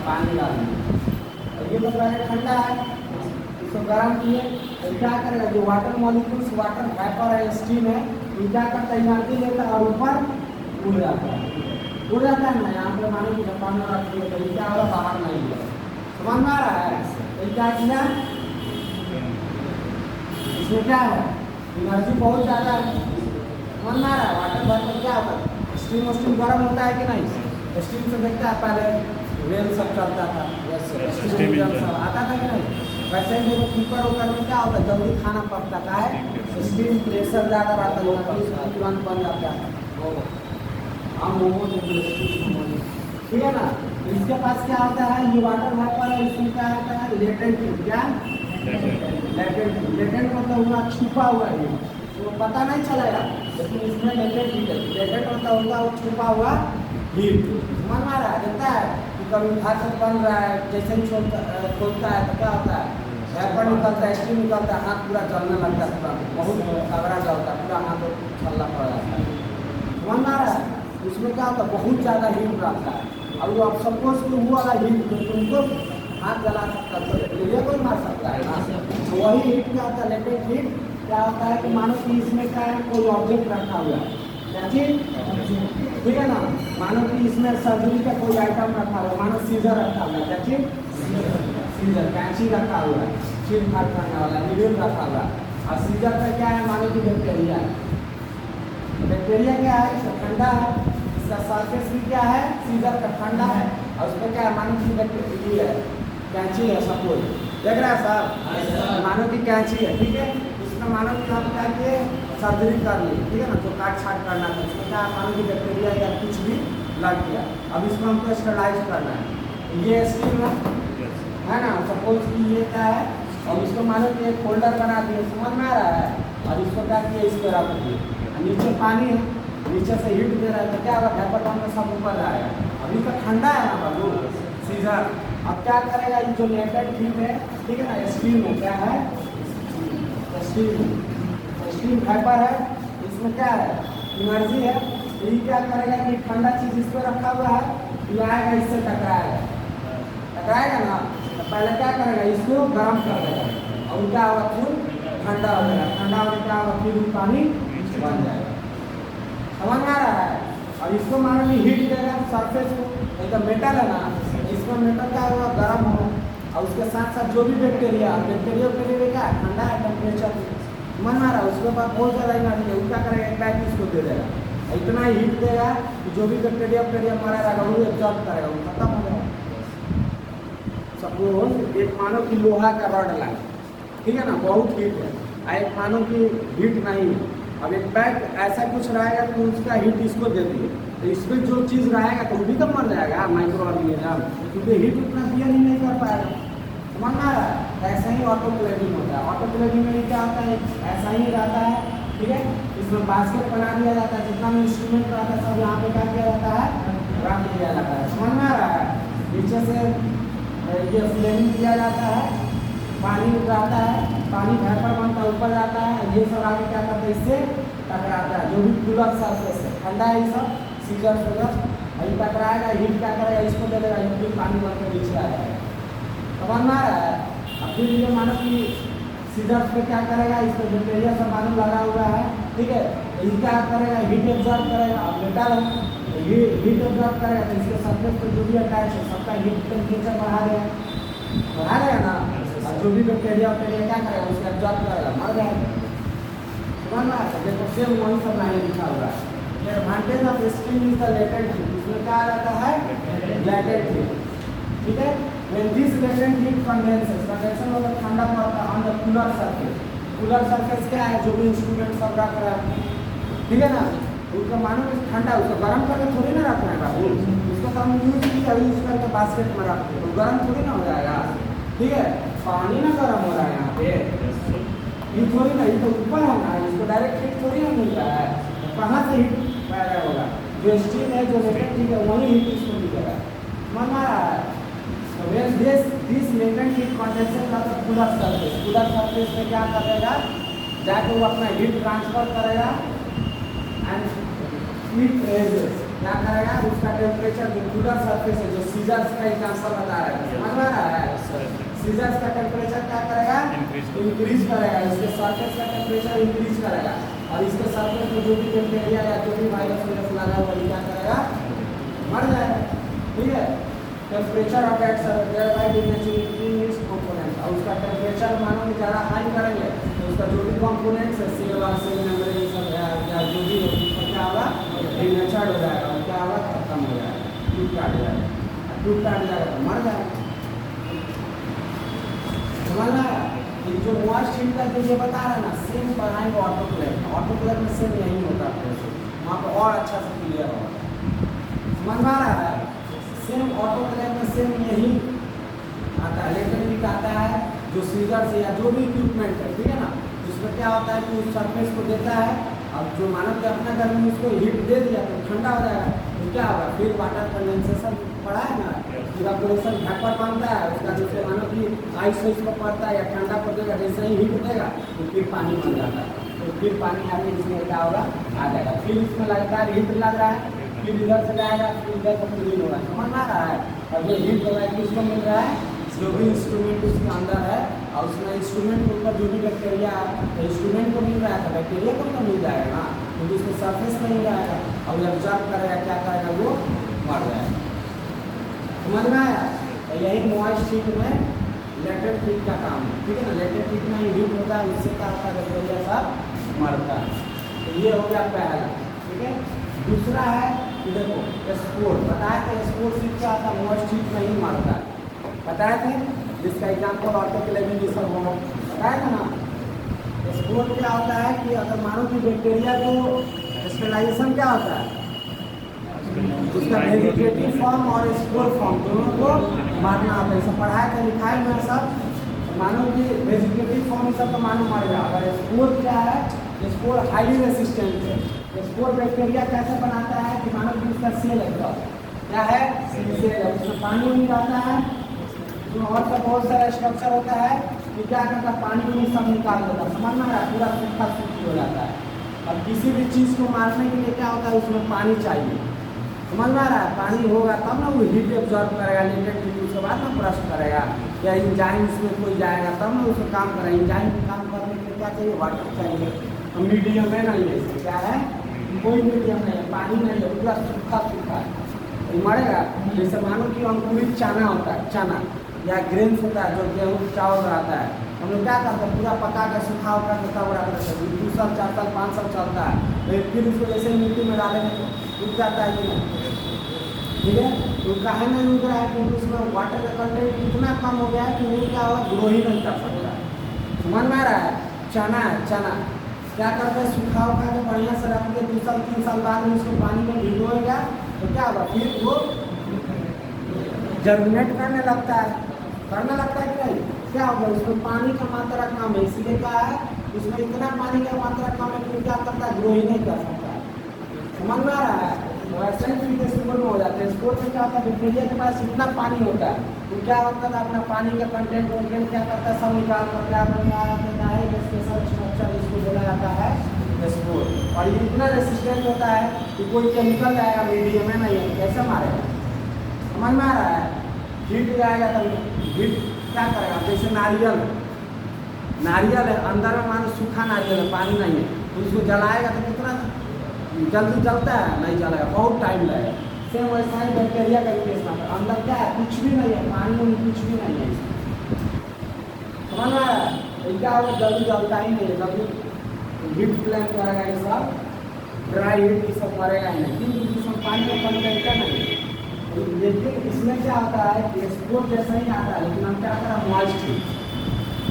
पानी डाल दिया, और ये तो पहले ठंडा है, इसको गर्म किए तो क्या करेगा? जो वाटर मॉलिक्यूल्स, वाटर वेपर है, स्टीम है, तो क्या करता है, एनर्जी लेता है और ऊपर उड़ जाता है। उड़ जाता है ना, यहाँ पे मानो कि जापान में रख दिया तो क्या होगा, बाहर नहीं गया। समझ में आ रहा है? तो क्या किया, इसमें क्या है, एनर्जी बहुत ज़्यादा है। समझ में आ रहा है? वाटर भर में क्या होता है, स्टीम स्टीम गर्म होता है कि नहीं? स्टीम से देखता है पहले रेल सब चलता था, स्टीम इंजन सब आता था कि नहीं? वैसे ही देखो कुकर उकर में क्या होता है, जल्दी खाना पकता है, स्टीम प्रेशर ज़्यादा रहता है, तुरंत बन जाता है। हम मोमो ठीक है ना। इसके पास क्या होता है, ये वाटर वेपर है, इसमें क्या होता है, लेटेंट हीट। क्या लेटेंट मतलब हुआ छुपा हुआ हीट, तो पता नहीं चलेगा, लेकिन इसमें लेटेंट हीट है। लेटेंट मतलब होगा वो छुपा हुआ हीट। समझ में आ रहा है? देखता है कि कभी हाथ से बन रहा है, जैसे ही खोलता है तो क्या होता है, वेपर निकलता है, स्टीम निकलता है, हाथ पूरा जलने लगता है, पूरा बहुत तगड़ा जलता है, पूरा हाथ चलना पड़ जाता है। समझ में आ रहा है? उसमें क्या होता है, बहुत ज़्यादा हीट रहता है। अब वो आप सपोज कि वो वाला हीट तो तुमको हाथ जला सकता है, तो ये कोई मार सकता है ना। तो वही हीट क्या होता है, लेटेंट हीट क्या होता है कि मानो कि इसमें क्या है, कोई ऑब्जेक्ट रखा हुआ है, क्या चीज, ठीक है ना। मानो कि इसमें सर्जरी का कोई आइटम रखा हुआ है, मानो सीजर रखा हुआ है, क्या चीज, सीजर, कैंची रखा हुआ है, चीज काट करने वाला नीडल रखा हुआ है। और सीजर का क्या है, मानो कि बैक्टीरिया है। बैक्टीरिया क्या है, ठंडा है, इसका सरफेस भी क्या है, सीजर का ठंडा है, और उसमें क्या है, मानो कि बैक्टीरिया है, कैंची है, सपोज देख रहा है साहब, मानो कि कैंची है, ठीक है। इसमें मानो कि आप क्या किए, सर्जरी कर ली, ठीक है ना, जो काट छाट करना है, इसमें क्या मानो कि बैक्टीरिया या कुछ भी लग गया। अब इसको हमको स्टरलाइज करना है, ये स्टीम है ना, सपोज कि ये क्या है, और इसको मानो कि एक फोल्डर बना दिए, समझ में आ रहा है। और इसको क्या किया, इस पर रख दिए, नीचे पानी है, नीचे से हीट दे रहा है, तो क्या होगा, वेपर में सब ऊपर आएगा। अभी तो ठंडा है ना बाबू सीजर। अब क्या करेगा, ये जो लेटेंट हीट है, ठीक है ना, स्टीम में क्या है, स्टीम वेपर है, इसमें क्या है, एनर्जी है। तो ये क्या करेगा कि ठंडा चीज इस पर रखा हुआ है, ये आएगा, इससे टकराएगा ना, तो पहले क्या करेगा, इसको गर्म कर देगा, और क्या होगा, फिर ठंडा हो जाएगा, ठंडा होकर क्या होगा, फिर पानी बन जाएगा। समझ में आ रहा है? और इसको मानो कि हीट देगा सरफेस को, एकदम मेटल है ना, इसमें मेटल क्या होगा, गर्म हो, और उसके साथ साथ जो भी बैक्टीरिया क्या ठंडा है टेम्परेचर, मन आ रहा है, उसके बाद बहुत ज़्यादा एनर्जी है, वो क्या करेगा, एक बैग इसको दे देगा, इतना हीट देगा कि जो भी बैक्टीरिया मरा रहेगा वो एब्जॉर्ब करेगा, वो खत्म हो जाएगा। सपोज एक मानो कि लोहा का रॉड लाए, ठीक है ना, बहुत हीट है, और एक मानो कि हीट नहीं है। अब एक बैग ऐसा कुछ रहेगा तो उसका हीट इसको दे दिए, तो इसमें जो चीज़ रहेगा तो वो भी तो मर जाएगा, माइक्रो ऑर्गेनिज्म, क्योंकि हीट उतना बियर ही नहीं कर पाएगा। समझ में आ रहा है? ऐसा ही ऑटोक्लेविंग होता है। ऑटोक्लेविंग में क्या होता है, ऐसा ही रहता है, ठीक है। इसमें बास्केट बना दिया जाता है, जितना भी इंस्ट्रूमेंट रहता है सब यहाँ पे क्या किया जाता है, रख दिया जाता है। समझ में आ रहा है? नीचे से ये फ्लेमिंग किया जाता है, पानी उठाता है, पानी वेपर बनता है, ऊपर जाता है, ये सब आगे क्या करता है, इससे टकराता है, जो भी कूलर सरफेस है, ठंडा है, ये सब सीजर ये टकराएगा, हीट क्या करेगा, इसको दे देगा, ये फिर पानी बनकर नीचे आ जाएगा। समझ में आ रहा है? अब फिर ये मानो कि सीजर्स पे क्या करेगा, इस पर बैक्टीरिया सब मानो लगा हुआ है, ठीक है, तो ये क्या करेगा, हीट एब्जॉर्ब करेगा। अब मेटल है, हीट एब्जॉर्ब करेगा, तो इसके सरफेस पर जो भी अटैच है सबका हीट टेम्परेचर बढ़ा देगा ना, और जो भी बैक्टीरिया क्या करेगा, उसका एब्जॉर्ब करेगा, मर जाएगा। समझ में आता है? देखो सेम वही सब लाइन लिखा हुआ है। Advantage of steam is the latent heat, इसमें क्या आ जाता है, लेटेंट हीट, ठीक है। When this latent heat condenses, condensation मतलब ठंडा पड़ता है on the cooler surface. Cooler surface क्या है, जो भी इंस्ट्रूमेंट सब रख रहा है, ठीक है ना, उसका मानो कि ठंडा, उसको गर्म करके थोड़ी ना रखना है बाबू, उसको तो हम यूज करके बास्केट में रखते हैं, तो गर्म थोड़ी ना हो जाएगा, ठीक है। पानी ना गर्म हो रहा है यहाँ पे, ये थोड़ी ना, ये तो ऊपर है ना, इसको डायरेक्ट हीट थोड़ी ना मिल रहा है, कहाँ से हीट पैदा होगा, जो स्टीम है, जो लेटेंट हीट है, वही हीट इसको मिलेगा। समझ में आ रहा है? तो when this latent heat condenses of the cooler surface में क्या करेगा, जाके वो अपना हीट ट्रांसफर करेगा एंड हीट रेजेस, क्या करेगा, उसका टेम्परेचर जो कूलर सरफेस है, जो सीजर्स का एग्जांपल बता रहा है, समझ में आ रहा है, सीजर्स का टेम्परेचर क्या करेगा, इंक्रीज करेगा, इसके सरफेस का टेम्परेचर इंक्रीज करेगा। और इसके सरफेस में जो भी बैक्टीरिया या जो भी वायरस लगा हुआ क्या करेगा, मर जाएगा। ठीक है, temperature of that there is component, और उसका टेम्परेचर मानो कि ज़्यादा हाई करेंगे तो उसका जो भी कंपोनेंट्स है सेल और सेल मेम्ब्रेन सब या जो भी है उसका क्या होगा, डिनेचर्ड हो जाएगा और क्या होगा, खत्म हो जाएगा, टूट काट जाएगा। टूट काट जाएगा तो मर जाएगा। समझना है? जो मॉइस्ट हीट का जो ये बता रहा है ना, सेम बनाएंगे ऑटोक्लेव में। ऑटोक्लेव में सेम नहीं होता प्रेशर, वहाँ पर और अच्छा से क्लियर होगा। समझ में आ रहा है? सेम ऑटोक्लेव में सेम यही आता है, इलेक्ट्रिक आता है जो सीजर से या जो भी इक्विपमेंट है, ठीक है ना, उसमें क्या होता है कि उस सरफेस को देता है, अब जो मानव के अपने घर में उसको हीट दे दिया तो ठंडा हो जाएगा, तो क्या होगा, फिर वाटर कंडेंसेशन पड़ा है ना, इवापोरेशन वेपर बनता है उसका, जैसे मानो कि आइस वाइस पर पड़ता है या ठंडा पर देगा, जैसे ही हीट देगा तो फिर पानी बन जाता है, तो फिर पानी आगे इसमें क्या होगा, आ जाएगा। फिर इसमें लगता है हीट लग रहा है, फिर इधर से जाएगा, फिर इधर से क्लीन होगा। समझ में आ रहा है? और जो हीट हो रहा है किसको मिल रहा है, जो भी इंस्ट्रूमेंट उसके अंदर है, और उसमें इंस्ट्रूमेंट के ऊपर जो भी बैक्टीरिया है इंस्ट्रूमेंट को मिल रहा है, तो बैक्टीरिया को तो मिल जाएगा ना, क्योंकि उसके सरफेस में ही जाएगा और ऑब्जर्व करेगा, क्या करेगा, वो मर जाएगा। समझ में आया? तो यही मॉइस्ट हीट में लेटेंट हीट का काम है। ठीक है ना, लेटेंट हीट में हीट होता है, उससे क्या होता है, बैक्टीरिया सब मरता है। तो ये हो गया पहला। ठीक है, दूसरा है देखो स्पोर, बताया था स्पोर से क्या होता है, मॉइस्ट हीट में ही मरता है, बताए थे, जिसका एग्जाम्पल ऑटोक्लेव में सब हो बताया था ना। स्पोर क्या होता है कि अगर मानो कि बैक्टीरिया को स्टेलाइजेशन क्या होता है, उसका वेजिटेटिव फॉर्म और स्पोर फॉर्म दोनों को मारना होता है। सब पढ़ाया था, लिखाई में सब, मानो कि वेजिटेटिव फॉर्म सब तो मानो मर गया, और स्पोर क्या है, स्पोर हाईली रेसिस्टेंट है। स्पोर बैक्टीरिया कैसे बनाता है कि मानो कि उसका सेल है, क्या है, सेल है, उसमें पानी नहीं रहता है, उसमें और सब बहुत सारा स्ट्रक्चर होता है कि क्या करता है, पानी में सब निकाल देता है। समझ में आ रहा है? पूरा सूखा सूखी हो जाता है। अब किसी भी चीज़ को मारने के लिए क्या होता है, उसमें पानी चाहिए। समझ में आ रहा है? पानी होगा तब ना वो हीट एब्जॉर्ब करेगा, लेटेंट हीट, उसके बाद ना ब्रश करेगा, या इंजाइम्स में कोई जाएगा तब ना उसको काम करेगा। इंजाइम काम करने के लिए क्या चाहिए, वाटर चाहिए। मीडियम है नहीं है, क्या है, कोई मीडियम नहीं है, पानी नहीं है, पूरा सूखा सूखा है, तो मरेगा। जैसे मानो कि अंकुरित चना होता है, चना या ग्रेन्स होता है जो गेहूँ चावल रहता है, हम लोग क्या करते हैं, पूरा पका कर सूखा होकर के तब रखते हैं, 2 साल 4 साल 5 साल चलता है, फिर उसको जैसे ही मिट्टी में डालेंगे तो उग जाता है कि नहीं, ठीक है। तो काहे नहीं उग रहा है, क्योंकि उसमें वाटर का कंटेंट इतना कम हो गया है कि वो क्या होगा, ग्रो ही नहीं कर सकता। समझ में आ रहा है? चना है, चना क्या करते हैं, सूखा उखा के बढ़िया से रख के 2 साल 3 साल बाद में उसको पानी में भिगोएगा तो क्या होगा, फिर वो जर्मिनेट करने लगता है कि नहीं, क्या होगा, उसमें पानी का मात्रा कम है, इसलिए क्या है, उसमें इतना पानी का मात्रा कम है कि क्या करता है, ग्रो ही नहीं कर सकता है। समझ में आ रहा है? तो ऐसे ही फिर स्पोर में हो जाते हैं। स्पोर में क्या होता है, बैक्टीरिया के पास इतना पानी होता है तो क्या होता है, अपना पानी का कंटेंट क्या करता है, सब निकाल कर क्या बना देता है, स्पेशल स्ट्रक्चर, इसको बोला जाता है स्पोर। और ये इतना रेसिस्टेंट होता है कि कोई केमिकल जाएगा मीडियम में नहीं है, कैसे मारेगा। समझ में आ रहा है? हीट जाएगा तो हीट क्या करेगा, जैसे नारियल है, अंदर में मानो सूखा नारियल है, पानी नहीं है, तो उसको जलाएगा तो कितना जल्दी जलता है, नहीं जलेगा, बहुत टाइम लगेगा। सेम वैसा ही बैक्टीरिया का केस में अंदर क्या है, कुछ भी नहीं है, पानी में कुछ भी नहीं है। समझ में आ रहा है? क्या होगा, जल्दी जलता ही नहीं है, जल्दी हीट फ्लेम करेगा, ये सब ड्राई हीट ये सब मरेगा ही नहीं, क्योंकि इसमें पानी का कंटेंट है नहीं। लेकिन इसमें क्या होता है कि स्पोर जैसा ही आता है, लेकिन हम क्या कर रहा है, मॉइस्ट हीट,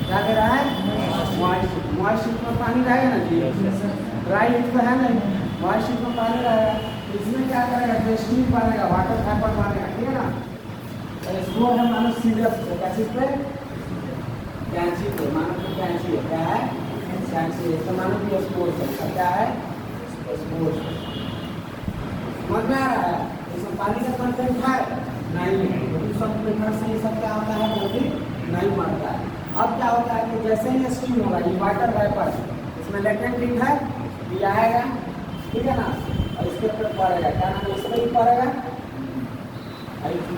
क्या कह रहा है, मॉइस्ट हीट में पानी रहेगा ना, ड्राई हीट तो है नहीं, मॉइस्ट हीट में पानी रहेगा। इसमें क्या करेगा, स्टीम बनेगा, वाटर वेपर बनेगा, ठीक है ना। स्पोर है मानो सीरियस पे, कैसे पे, कैंची पे, मानो कि कैंची है, क्या है, कैंची है, तो मानो कि स्पोर है, क्या है, स्पोर। समझ में आ रहा है? इसमें पानी का कंटेंट है नहीं है, तो सब मेथड से ये सब क्या होता है, जल्दी नहीं मरता है। अब क्या होता है कि जैसे ही स्टीम होगा, ये वाटर वेपर, इसमें लेटेंट हीट है, ये आएगा, ठीक है ना, और इसके ऊपर पड़ेगा, क्या नाम है, इस पर ही पड़ेगा,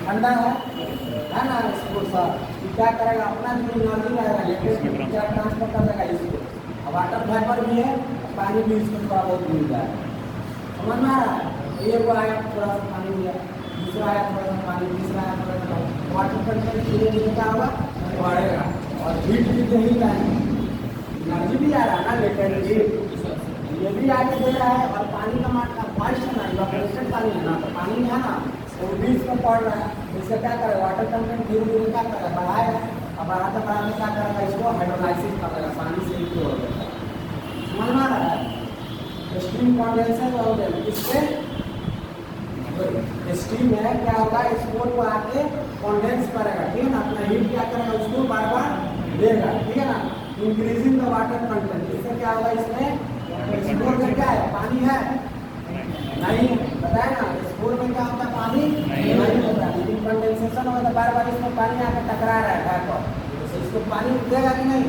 ठंडा है ना, इसको सब क्या करेगा, अपना जो एनर्जी रहेगा लेटेंट क्या ट्रांसफर कर देगा इसको, वाटर वेपर भी है, पानी भी इसको थोड़ा बहुत मिल जाएगा। समझ में आ रहा है? एक वो आया थोड़ा सा पानी दिया, दूसरा आया थोड़ा सा पानी, तीसरा आया थोड़ा सा पानी। वाटर कंटेंट धीरे धीरे क्या होगा, बढ़ेगा और हीट भी दे ही रहा है, एनर्जी भी आ रहा है ना, लेटेंट हीट ये भी आगे दे रहा है। और पानी का मात्रा मॉइस्ट है ना, इवेपोरेटेड पानी है ना, तो पानी है ना वो बीच में पड़ रहा है, इससे क्या करेगा, वाटर कंटेंट धीरे धीरे क्या करेगा, बढ़ाएगा। और बढ़ाते बढ़ाते क्या करेगा, इसको हाइड्रोलाइसिस करेगा, पानी से ही हो जाएगा। समझ में आ रहा है? स्टीम कंडेंसर हो गया, इससे स्टीम है क्या होगा, स्पोर को आके कंडेंस करेगा, ठीक है ना, अपना हीट क्या करेगा, उसको बार बार देगा, ठीक है ना, इंक्रीजिंग द वाटर कंटेंट। इससे क्या होगा, इसमें स्पोर में क्या है, पानी है नहीं, बताया ना, स्पोर में क्या होता है, पानी नहीं होता, लेकिन कंडेंसेशन होता है, बार बार इसमें पानी आकर टकरा रहा है पर, तो इसको पानी देगा कि नहीं,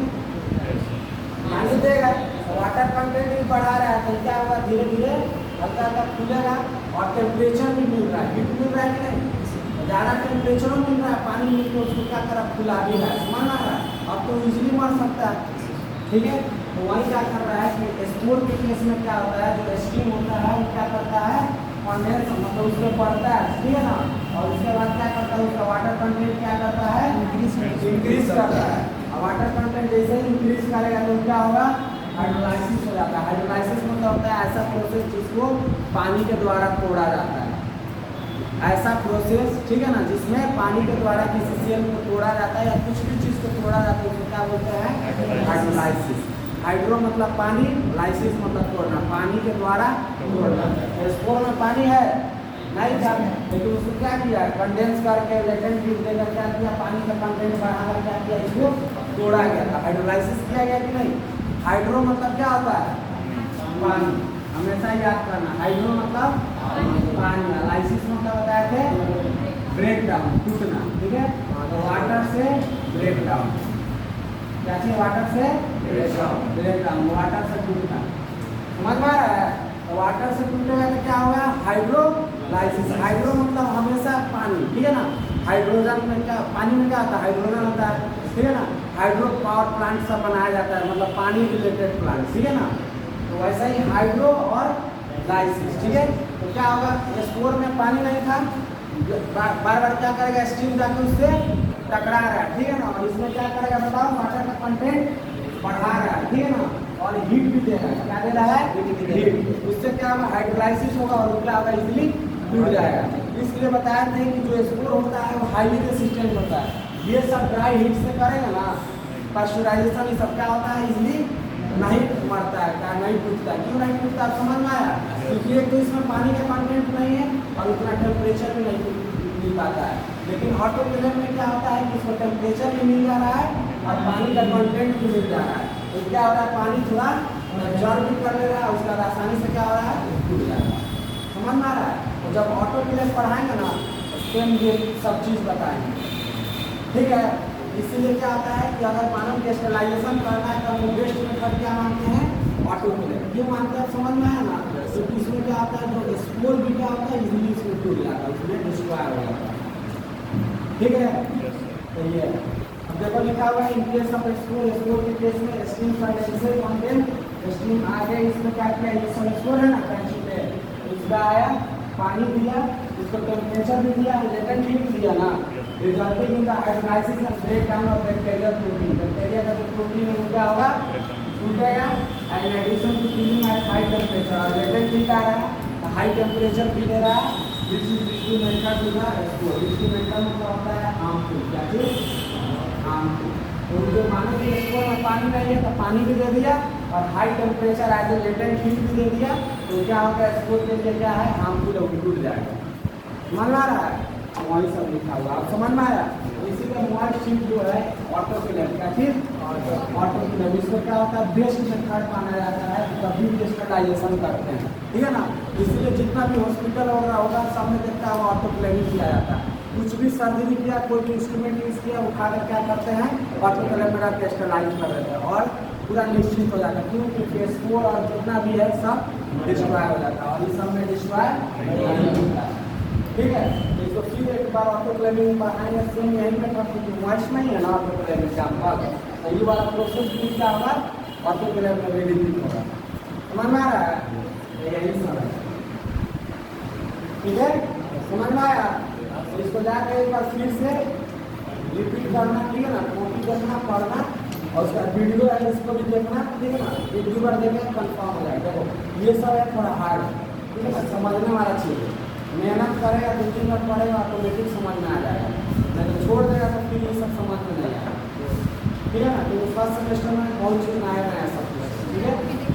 पानी देगा। वाटर कंटेंट भी बढ़ा रहा है, तो क्या होगा, धीरे धीरे हल्का हल्का खुलेगा और टेम्परेचर भी मिल रहा है, हीट मिल रहा है कि नहीं, ज़्यादा टेम्परेचर मिल रहा है, पानी मिल के उसको क्या करा, फुला भी रहा है। समझ आ रहा है? अब तो इजीली मर सकता है, ठीक है। तो वही क्या कर रहा है कि स्पोर के केस में क्या होता है, जो स्टीम होता है वो क्या करता है, कंडेंस मतलब उसमें बढ़ता है, ठीक है ना, और उसके बाद क्या करता है, उसका वाटर कंटेंट क्या करता है, इंक्रीज करता है। और वाटर कंटेंट जैसे ही इंक्रीज करेगा तो क्या होगा, हाइड्रोलाइसिस हो जाता है। हाइड्रोलाइसिस मतलब होता है ऐसा प्रोसेस जिसको पानी के द्वारा तोड़ा जाता है, ऐसा प्रोसेस, ठीक है ना, जिसमें पानी के द्वारा किसी सेल को तोड़ा जाता है या कुछ भी चीज़ को तोड़ा जाता है, उसको क्या बोलते हैं, हाइड्रोलाइसिस। हाइड्रो मतलब पानी, लाइसिस मतलब तोड़ना, पानी के द्वारा तोड़ना। स्पोर में पानी है नहीं था, लेकिन उसको क्या किया, कंडेंस करके लेटेंट हीट देकर क्या किया, पानी का कंटेंट बढ़ाकर क्या किया, इसको तोड़ा गया था, हाइड्रोलाइसिस किया गया कि नहीं। हाइड्रो मतलब क्या होता है, पानी, हमेशा याद करना, हाइड्रो मतलब पानी, लाइसिस मतलब बताए थे ब्रेक डाउन, टूटना, ठीक है। तो वाटर से ब्रेक डाउन, क्या चाहिए, वाटर से ब्रेक डाउन, वाटर से टूटना। समझ में आ रहा है? तो वाटर से टूटेगा तो क्या होगा, हाइड्रोलाइसिस। हाइड्रो मतलब हमेशा पानी, ठीक है ना, हाइड्रोजन में क्या, पानी में क्या होता है, हाइड्रोजन होता है, ठीक है ना। हाइड्रो पावर प्लांट सब बनाया जाता है, मतलब पानी रिलेटेड प्लांट, ठीक है ना। तो वैसा ही हाइड्रो और लाइसिस, ठीक है। तो क्या होगा, स्पोर में पानी नहीं था, बार बार क्या करेगा, स्टीम जाके उससे टकरा रहा है, ठीक है ना, और इसमें क्या करेगा बताओ, वाटर का कंटेंट बढ़ा रहा है, ठीक है ना, और हीट भी दे रहा है, क्या दे रहा है, हीट। उससे क्या होगा, हाइड्रोलाइसिस होगा और क्या होगा, इजीली टूट जाएगा। इसलिए बताया थे कि जो स्पोर होता है वो हाईली रेसिस्टेंट होता है, ये सब ड्राई हीट से करेगा ना, पास्चराइजेशन, ये सब क्या होता है, इजीली नहीं मरता है, क्या नहीं टूटता है। क्यों नहीं टूटता, समझ में आया? क्योंकि एक तो इसमें पानी का कंटेंट नहीं है और उतना टेम्परेचर भी नहीं मिल पाता है। लेकिन ऑटोक्लेव में क्या होता है कि इसको टेम्परेचर भी मिल जा रहा है और पानी का कंटेंट भी मिल जा रहा है, तो क्या हो रहा है, पानी थोड़ा एब्जॉर्ब भी कर ले रहा है, उसके बाद आसानी से क्या हो रहा है, टूट जा रहा है। समझ में आ रहा है? तो जब ऑटोक्लेव पढ़ाएंगे ना तो सेम ये सब चीज़ बताएंगे, ठीक है। इसीलिए क्या होता है कि अगर मानव के स्टेलाइजेशन करना है तो हम बेस्ट मेथड क्या मानते हैं, ऑटोक्लेव। क्यों मानते हैं, समझ में आया ना, तो इसमें क्या होता है, जो स्पोर भी क्या होता है, इजीली इसमें टूट जाता है, उसमें डिस्ट्रॉय हो जाता है, ठीक है। तो ये अब देखो लिखा हुआ है, in case of spore, spore के केस में स्टीम कंडेंसर कंटेंट, स्टीम आगे इसमें क्या किया, ये सब स्पोर है ना कैंची पे, इसका आया, पानी दिया, इसको टेम्परेचर भी दिया, लेटेंट हीट दिया ना, resulting in the hydrolysis and break down of bacterial protein. Bacteria का जो प्रोटीन है वो क्या होगा, टूटेगा, and in addition to cooling at high temperature, और लेटेंट हीट आ रहा है, हाई टेम्परेचर भी दे रहा है, this is instrumental to the spore. Instrumental मतलब होता है हार्मफुल, क्या चीज, हार्मफुल। तो जो मानो कि स्पोर में पानी नहीं है तो पानी भी दे दिया और high temperature as a latent heat भी दे दिया, तो क्या होगा, स्पोर के लिए क्या है, हार्मफुल है, टूट जाएगा। समझ में आ रहा है? वही सब लिखा हुआ, आप समझ में आया? इसीलिए मॉइस्ट शीट जो है ऑटोक्लेव, क्या चीज, ऑटोक्लेव। इसको क्या होता है, बेस्ट मेथड माना जाता है, कभी भी स्टेलाइजेशन करते हैं, ठीक है ना। इसलिए जितना भी हॉस्पिटल वगैरह होगा सब में देखता है ऑटोक्लेव किया जाता है। कुछ भी सर्जरी किया, कोई भी इंस्ट्रूमेंट यूज किया, उठाकर क्या करते हैं, ऑटोक्लेव में रख के स्टेलाइज कर देते हैं और पूरा निश्चित हो जाता है। क्यों, क्योंकि स्पोर और जितना भी है सब डिस्ट्रॉय हो जाता है और इस सब में डिस्ट्रॉय नहीं होता है, ठीक है। इसको फिर एक बार ऑटोक्लेविंग बढ़ाएंगे, सेम यहीं पे क्योंकि मॉइस्ट नहीं है ना ऑटोक्लेव एग्जाम्पल, तो ये वाला प्रोसेस भी क्या होगा, ऑटोक्लेव में रिलीज होगा। समझ में आ रहा है? यही सब है, ठीक है, समझ में आया? तो इसको जाकर एक बार फिर से रिपीट करना, ठीक है ना, कॉपी करना, पढ़ना और उसका वीडियो है इसको भी देखना, ठीक है ना, एक दो बार देखें कंफर्म हो जाएगा। देखो ये सब है थोड़ा हार्ड, ठीक है ना, समझने वाला चीज़ है, मेहनत करेगा 2-3 बार पढ़ेगा ऑटोमेटिक समझ में आ जाएगा, नहीं तो छोड़ देगा तो फिर ये सब समझ में नहीं आएगा, ठीक है ना। तो फर्स्ट सेमेस्टर में बहुत चीज़ नया नया सब कुछ, ठीक है।